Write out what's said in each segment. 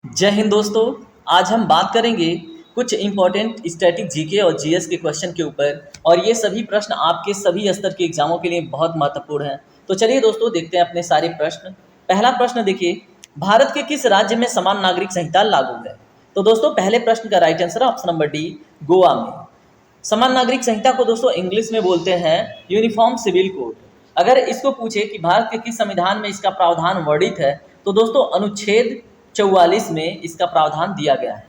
जय हिंद दोस्तों। आज हम बात करेंगे कुछ इम्पोर्टेंट स्टैटिक जीके और जीएस के क्वेश्चन के ऊपर, और ये सभी प्रश्न आपके सभी स्तर के एग्जामों के लिए बहुत महत्वपूर्ण हैं। तो चलिए दोस्तों, देखते हैं अपने सारे प्रश्न। पहला प्रश्न देखिए, भारत के किस राज्य में समान नागरिक संहिता लागू है? तो दोस्तों, पहले प्रश्न का right answer option number D, Goa में। समान नागरिक संहिता को दोस्तों इंग्लिश में बोलते हैं यूनिफॉर्म सिविल कोड। अगर इसको पूछे कि भारत के किस संविधान में इसका प्रावधान वर्णित है, तो दोस्तों अनुच्छेद 44 में इसका प्रावधान दिया गया है।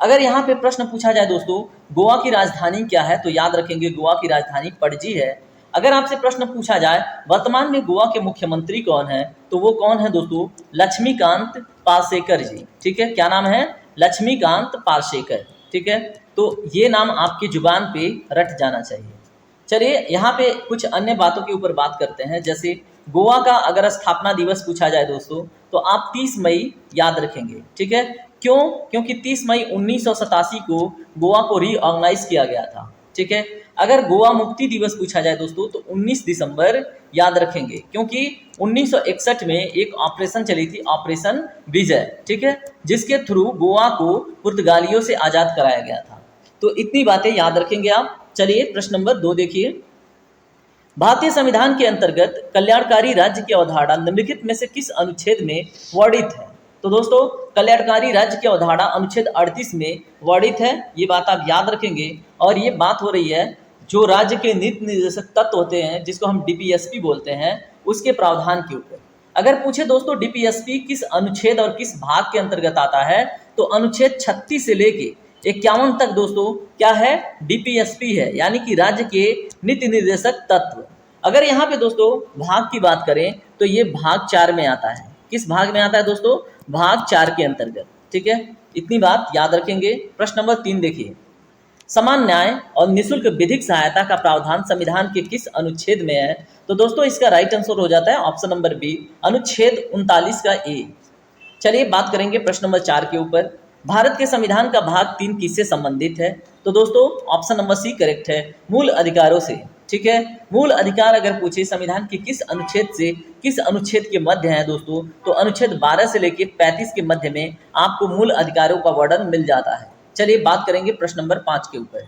अगर यहाँ पे प्रश्न पूछा जाए दोस्तों, गोवा की राजधानी क्या है, तो याद रखेंगे गोवा की राजधानी पणजी है। अगर आपसे प्रश्न पूछा जाए वर्तमान में गोवा के मुख्यमंत्री कौन है, तो वो कौन है दोस्तों? लक्ष्मीकांत पार्सेकर जी। ठीक है, क्या नाम है? लक्ष्मीकांत पार्सेकर। ठीक है, तो ये नाम आपकी जुबान पे रट जाना चाहिए। चलिए यहाँ पे कुछ अन्य बातों के ऊपर बात करते हैं। जैसे गोवा का अगर स्थापना दिवस पूछा जाए दोस्तों, तो आप 30 मई याद रखेंगे। ठीक है, क्यों? क्योंकि 30 मई 1987 को गोवा को रीऑर्गेनाइज किया गया था। ठीक है, अगर गोवा मुक्ति दिवस पूछा जाए दोस्तों, तो 19 दिसंबर याद रखेंगे, क्योंकि 1961 में एक ऑपरेशन चली थी, ऑपरेशन विजय। ठीक है, जिसके थ्रू गोवा को पुर्तगालियों से आज़ाद कराया गया था। तो इतनी बातें याद रखेंगे आप। चलिए प्रश्न नंबर 2 देखिए, भारतीय संविधान के अंतर्गत कल्याणकारी राज्य की अवधारणा निम्नलिखित में से किस अनुच्छेद में वर्णित है? तो दोस्तों, कल्याणकारी राज्य की अवधारणा अनुच्छेद 38 में वर्णित है। ये बात आप याद रखेंगे। और ये बात हो रही है जो राज्य के नीति निर्देशक तत्व होते हैं, जिसको हम डीपीएसपी बोलते हैं, उसके प्रावधान के ऊपर। अगर पूछे दोस्तों डीपीएसपी किस अनुच्छेद और किस भाग के अंतर्गत आता है, तो अनुच्छेद 36 से लेके 51 तक दोस्तों क्या है? डीपीएसपी है, यानी कि राज्य के नीति निर्देशक तत्व। अगर यहाँ पे दोस्तों भाग की बात करें, तो ये भाग 4 में आता है। किस भाग में आता है दोस्तों? भाग 4 के अंतर्गत। ठीक है, इतनी बात याद रखेंगे। प्रश्न नंबर 3 देखिए, समान न्याय और निःशुल्क विधिक सहायता का प्रावधान संविधान के किस अनुच्छेद में है? तो दोस्तों इसका राइट आंसर हो जाता है ऑप्शन नंबर बी, अनुच्छेद 39 का ए। चलिए बात करेंगे प्रश्न नंबर 4 के ऊपर, भारत के संविधान का भाग 3 किससे संबंधित है? तो दोस्तों ऑप्शन नंबर सी करेक्ट है, मूल अधिकारों से। ठीक है, मूल अधिकार अगर पूछे संविधान के किस अनुच्छेद से किस अनुच्छेद के मध्य है दोस्तों, तो अनुच्छेद 12 से लेकर 35 के मध्य में आपको मूल अधिकारों का वर्णन मिल जाता है। चलिए बात करेंगे प्रश्न नंबर 5 के ऊपर,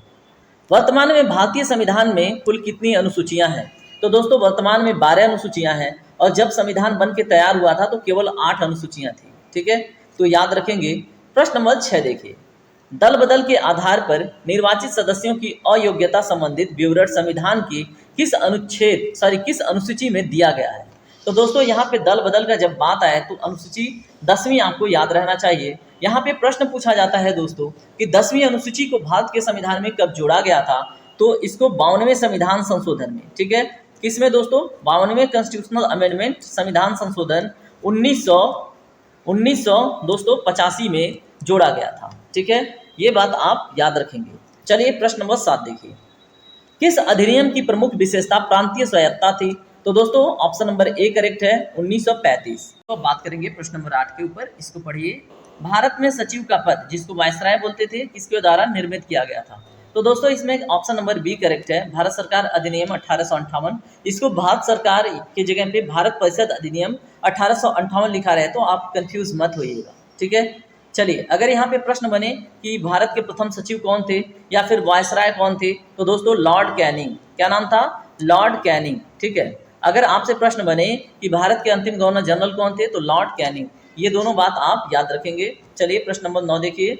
वर्तमान में भारतीय संविधान में कुल कितनी अनुसूचियां हैं? तो दोस्तों वर्तमान में 12 अनुसूचियां हैं, और जब संविधान बन के तैयार हुआ था तो केवल 8 अनुसूचियां थी। ठीक है, तो याद रखेंगे। प्रश्न नंबर 6 देखिए, दल बदल के आधार पर निर्वाचित सदस्यों की अयोग्यता संबंधित विवरण संविधान की किस अनुसूची में दिया गया है? तो दोस्तों यहाँ पे दल बदल का जब बात आए तो अनुसूची 10वीं आपको याद रहना चाहिए। यहाँ पे प्रश्न पूछा जाता है दोस्तों कि 10वीं अनुसूची को भारत के संविधान में कब जोड़ा गया था? तो इसको 52वें संविधान संशोधन में। ठीक है, किसमें दोस्तों? 52वें कॉन्स्टिट्यूशनल अमेंडमेंट संविधान संशोधन 1900 दोस्तों 85 में जोड़ा गया था। ठीक है, ये बात आप याद रखेंगे। चलिए प्रश्न नंबर 7 देखिए, किस अधिनियम की प्रमुख विशेषता प्रांतीय स्वायत्तता थी? तो दोस्तों ऑप्शन नंबर ए करेक्ट है, 1935। तो बात करेंगे प्रश्न नंबर 8 के ऊपर, इसको पढ़िए, भारत में सचिव का पद जिसको वायसराय बोलते थे, किसके द्वारा निर्मित किया गया था? तो दोस्तों इसमें ऑप्शन नंबर बी करेक्ट है, भारत सरकार अधिनियम 1858। इसको भारत सरकार की जगह पे भारत परिषद अधिनियम 1858 लिखा रहे, तो आप कंफ्यूज मत होइएगा। ठीक है, चलिए अगर यहाँ पे प्रश्न बने कि भारत के प्रथम सचिव कौन थे या फिर वायसराय कौन थे, तो दोस्तों लॉर्ड कैनिंग। क्या नाम था? Lord Canning. ठीक है, अगर आपसे प्रश्न बने कि भारत के अंतिम गवर्नर जनरल कौन थे, तो लॉर्ड कैनिंग। ये दोनों बात आप याद रखेंगे। चलिए प्रश्न नंबर 9 देखिए,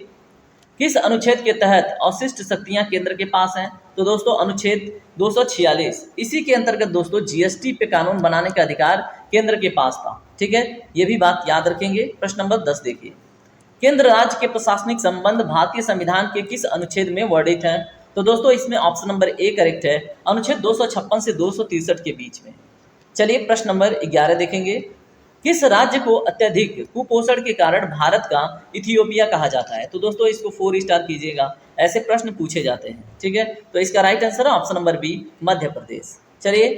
किस अनुच्छेद के तहत अवशिष्ट शक्तियां केंद्र के पास हैं? तो दोस्तों अनुच्छेद 246, इसी के अंतर्गत दोस्तों जीएसटी पे कानून बनाने का अधिकार केंद्र के पास था। ठीक है, ये भी बात याद रखेंगे। प्रश्न नंबर 10 देखिए, केंद्र राज्य के प्रशासनिक संबंध भारतीय संविधान के किस अनुच्छेद में वर्णित हैं? तो दोस्तों इसमें ऑप्शन नंबर ए करेक्ट है, अनुच्छेद 256 से 263 के बीच में। चलिए प्रश्न नंबर 11 देखेंगे, किस राज्य को अत्यधिक कुपोषण के कारण भारत का इथियोपिया कहा जाता है? तो दोस्तों इसको 4 स्टार कीजिएगा, ऐसे प्रश्न पूछे जाते हैं। ठीक है, तो इसका राइट आंसर है option number B, Madhya Pradesh. चलिए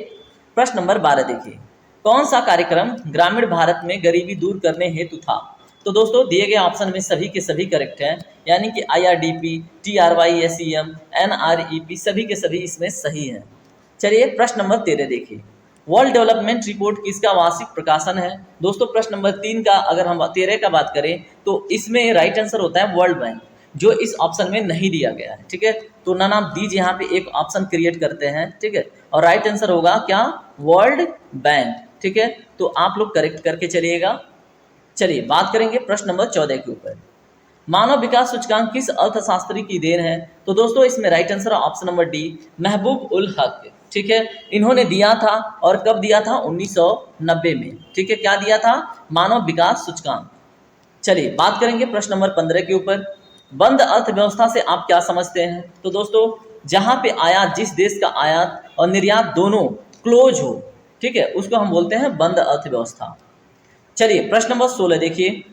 प्रश्न नंबर 12 देखिए, कौन सा कार्यक्रम ग्रामीण भारत में गरीबी दूर करने हेतु था? तो दोस्तों दिए गए ऑप्शन में सभी के सभी करेक्ट हैं, यानी कि IRDP, TRYSEM, NREP सभी के सभी इसमें सही हैं। चलिए प्रश्न नंबर 13 देखिए, वर्ल्ड डेवलपमेंट रिपोर्ट किसका वार्षिक प्रकाशन है? दोस्तों प्रश्न नंबर 3 का अगर हम 13 का बात करें तो इसमें राइट आंसर होता है वर्ल्ड बैंक, जो इस ऑप्शन में नहीं दिया गया है। ठीक है, तो ना नाम दीजिए, यहाँ पे एक ऑप्शन क्रिएट करते हैं। ठीक है, और राइट आंसर होगा क्या? World bank. ठीक है, तो आप लोग करेक्ट करके चलिएगा। चलिए बात करेंगे प्रश्न नंबर 14 के ऊपर। मानव विकास सूचकांक किस अर्थशास्त्री की देन है? तो दोस्तों इसमें right answer option number D, महबूब उल हक। ठीक है, इन्होंने दिया था, और कब दिया था? 1990 में। ठीक है, क्या दिया था? मानव विकास सूचकांक। चलिए बात करेंगे प्रश्न नंबर 15 के ऊपर। बंद अर्थव्यवस्था से आप क्या समझते हैं? तो दोस्तों जहां पे आयात, जिस देश का आयात और निर्यात दोनों क्लोज हो, ठीक है, उसको हम बोलते हैं बंद अर्थव्यवस्था। चलिए प्रश्न नंबर 16 देखिए।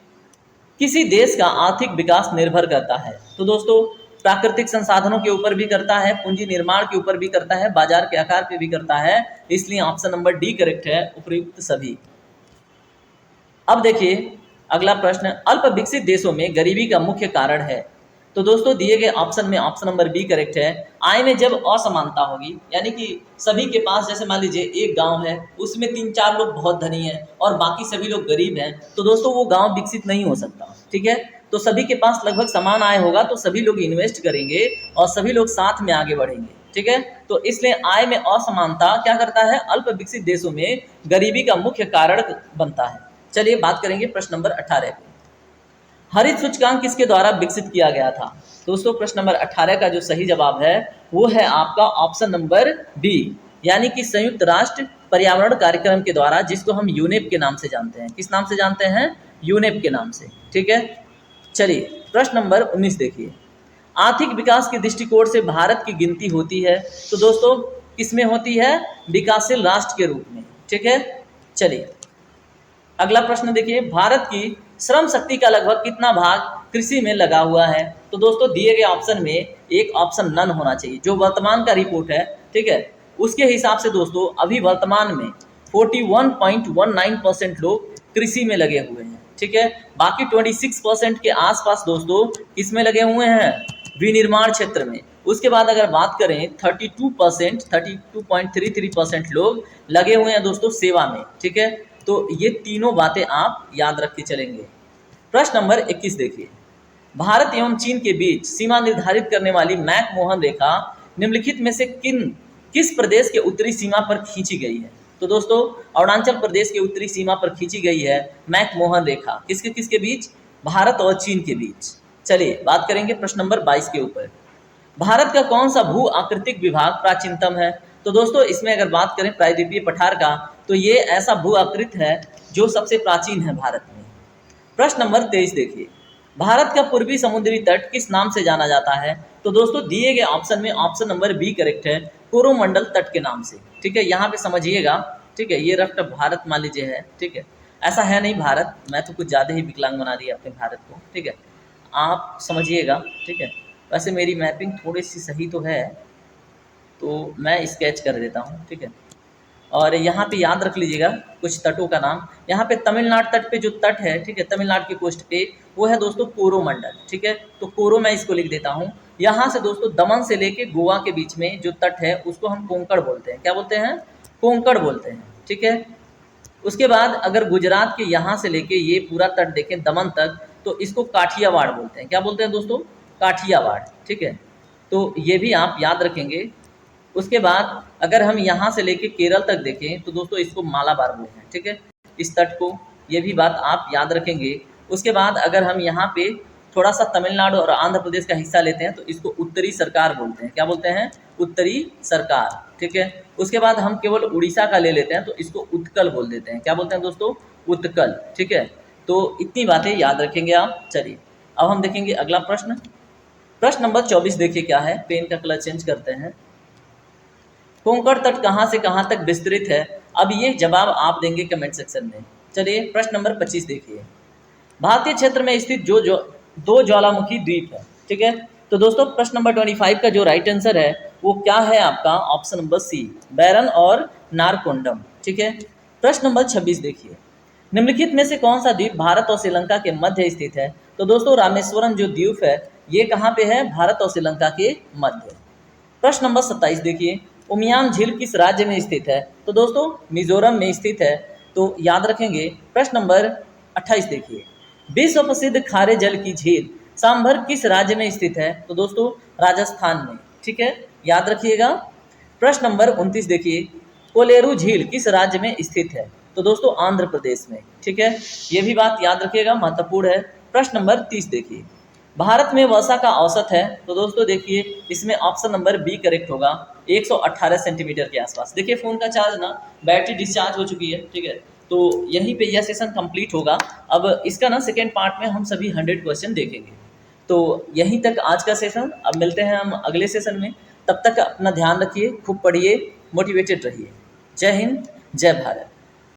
किसी देश का आर्थिक विकास निर्भर करता है? तो दोस्तों प्राकृतिक संसाधनों के ऊपर भी करता है, पूंजी निर्माण के ऊपर भी करता है, बाजार के आकार पे भी करता है, इसलिए ऑप्शन नंबर डी करेक्ट है, उपयुक्त सभी। अब देखिए अगला प्रश्न, अल्प विकसित देशों में गरीबी का मुख्य कारण है? तो दोस्तों दिए गए ऑप्शन में ऑप्शन नंबर बी करेक्ट है। आय में जब असमानता होगी, यानी कि सभी के पास, जैसे मान लीजिए एक गांव है, उसमें 3-4 लोग बहुत धनी हैं और बाकी सभी लोग गरीब हैं, तो दोस्तों वो गांव विकसित नहीं हो सकता। ठीक है, तो सभी के पास लगभग समान आय होगा तो सभी लोग इन्वेस्ट करेंगे और सभी लोग साथ में आगे बढ़ेंगे। ठीक है, तो इसलिए आय में असमानता क्या करता है? अल्प विकसित देशों में गरीबी का मुख्य कारण बनता है। चलिए बात करेंगे प्रश्न नंबर 18 पे। हरित सूचकांक किसके द्वारा विकसित किया गया था? दोस्तों प्रश्न नंबर 18 का जो सही जवाब है वो है आपका ऑप्शन नंबर बी, यानी कि संयुक्त राष्ट्र पर्यावरण कार्यक्रम के द्वारा, जिसको हम यूनेप के नाम से जानते हैं। किस नाम से जानते हैं? यूनेप के नाम से। ठीक है, चलिए प्रश्न नंबर 19 देखिए। आर्थिक विकास के दृष्टिकोण से भारत की गिनती होती है? तो दोस्तों किसमें होती है? विकासशील राष्ट्र के रूप में। ठीक है, चलिए अगला प्रश्न देखिए। भारत की श्रम शक्ति का लगभग कितना भाग कृषि में लगा हुआ है? तो दोस्तों दिए गए ऑप्शन में एक ऑप्शन नन होना चाहिए, जो वर्तमान का रिपोर्ट है। ठीक है, उसके हिसाब से दोस्तों अभी वर्तमान में 41.19% लोग कृषि में लगे हुए हैं। ठीक है, बाकी 26% के आसपास दोस्तों किसमें लगे हुए हैं? विनिर्माण क्षेत्र में। उसके बाद अगर बात करें 32.33% लोग लगे हुए हैं दोस्तों सेवा में। ठीक है, तो ये तीनों बातें आप याद रख के चलेंगे। प्रश्न नंबर 21 देखिए। भारत एवं चीन के बीच सीमा निर्धारित करने वाली मैक-मोहन रेखा निम्नलिखित में से किस प्रदेश के उत्तरी सीमा पर खींची गई है? तो दोस्तों अरुणाचल प्रदेश के उत्तरी सीमा पर खींची गई है मैक-मोहन रेखा। किसके किसके बीच? भारत और चीन के बीच। चलिए बात करेंगे प्रश्न नंबर 22 के ऊपर। भारत का कौन सा भू आकृतिक विभाग प्राचीनतम है? तो दोस्तों इसमें अगर बात करें प्रायद्वीपीय पठार का, तो ये ऐसा भू आकृति है जो सबसे प्राचीन है भारत में। प्रश्न नंबर 23 देखिए। भारत का पूर्वी समुद्री तट किस नाम से जाना जाता है? तो दोस्तों दिए गए ऑप्शन में ऑप्शन नंबर बी करेक्ट है, कोरोमंडल तट के नाम से। ठीक है, यहाँ पे समझिएगा। ठीक है, ये रफ्ट भारत मान लीजिए है। ठीक है, ऐसा है नहीं भारत, मैं तो कुछ ज़्यादा ही विकलांग बना दिया अपने भारत को। ठीक है, आप समझिएगा। ठीक है, वैसे मेरी मैपिंग थोड़ी सी सही तो है, तो मैं स्केच कर देता हूँ। ठीक है, और यहाँ पे याद रख लीजिएगा कुछ तटों का नाम। यहाँ पे तमिलनाडु तट पे जो तट है, ठीक है, तमिलनाडु की कोस्ट पे, वो है दोस्तों कोरोमंडल। ठीक है, तो कोरो मैं इसको लिख देता हूँ। यहाँ से दोस्तों दमन से लेके गोवा के बीच में जो तट है उसको हम कोंकण बोलते हैं। क्या बोलते हैं? कोंकण बोलते हैं। ठीक है, उसके बाद अगर गुजरात के यहाँ से लेके ये पूरा तट देखें दमन तक, तो इसको काठियावाड़ बोलते हैं। क्या बोलते हैं दोस्तों? काठियावाड़। ठीक है, तो ये भी आप याद रखेंगे। उसके बाद अगर हम यहाँ से लेके केरल तक देखें तो दोस्तों इसको मालाबार बोलते हैं। ठीक है, इस तट को, ये भी बात आप याद रखेंगे। उसके बाद अगर हम यहाँ पे थोड़ा सा तमिलनाडु और आंध्र प्रदेश का हिस्सा लेते हैं तो इसको उत्तरी सरकार बोलते हैं। क्या बोलते हैं? उत्तरी सरकार। ठीक है, उसके बाद हम केवल उड़ीसा का ले लेते हैं तो इसको उत्कल बोल देते हैं। क्या बोलते हैं दोस्तों? उत्कल। ठीक है, तो इतनी बातें याद रखेंगे आप। चलिए अब हम देखेंगे अगला प्रश्न। प्रश्न नंबर 24 देखिए क्या है, पेन का कलर चेंज करते हैं। कोंकण तट कहाँ से कहाँ तक विस्तृत है? अब ये जवाब आप देंगे कमेंट सेक्शन में। चलिए प्रश्न नंबर 25 देखिए। भारतीय क्षेत्र में स्थित जो दो ज्वालामुखी द्वीप है। ठीक है, तो दोस्तों प्रश्न नंबर 25 का जो राइट आंसर है वो क्या है आपका? ऑप्शन नंबर सी, बैरन और नारकोंडम। ठीक है, प्रश्न नंबर 26 देखिए। निम्नलिखित में से कौन सा द्वीप भारत और श्रीलंका के मध्य स्थित है? तो दोस्तों रामेश्वरम जो द्वीप है ये कहाँ पे है? भारत और श्रीलंका के मध्य। प्रश्न नंबर 27 देखिए। उमियाम झील किस राज्य में स्थित है? तो दोस्तों मिजोरम में स्थित है। तो याद रखेंगे। प्रश्न नंबर 28 देखिए, विश्व प्रसिद्ध खारे जल की झील सांभर किस राज्य में स्थित है? तो दोस्तों राजस्थान में। ठीक है, याद रखिएगा। प्रश्न नंबर 29 देखिए, कोलेरू झील किस राज्य में स्थित है? तो दोस्तों आंध्र प्रदेश में। ठीक है, ये भी बात याद रखिएगा, महत्वपूर्ण है। प्रश्न नंबर 30 देखिए, भारत में वर्षा का औसत है? तो दोस्तों देखिए इसमें ऑप्शन नंबर बी करेक्ट होगा, 118 सेंटीमीटर के आसपास। देखिए फ़ोन का चार्ज ना, बैटरी डिस्चार्ज हो चुकी है। ठीक है, तो यहीं पे यह सेशन कंप्लीट होगा। अब इसका ना सेकेंड पार्ट में हम सभी 100 क्वेश्चन देखेंगे। तो यहीं तक आज का सेशन। अब मिलते हैं हम अगले सेशन में। तब तक अपना ध्यान रखिए, खूब पढ़िए, मोटिवेटेड रहिए। जय हिंद, जय भारत।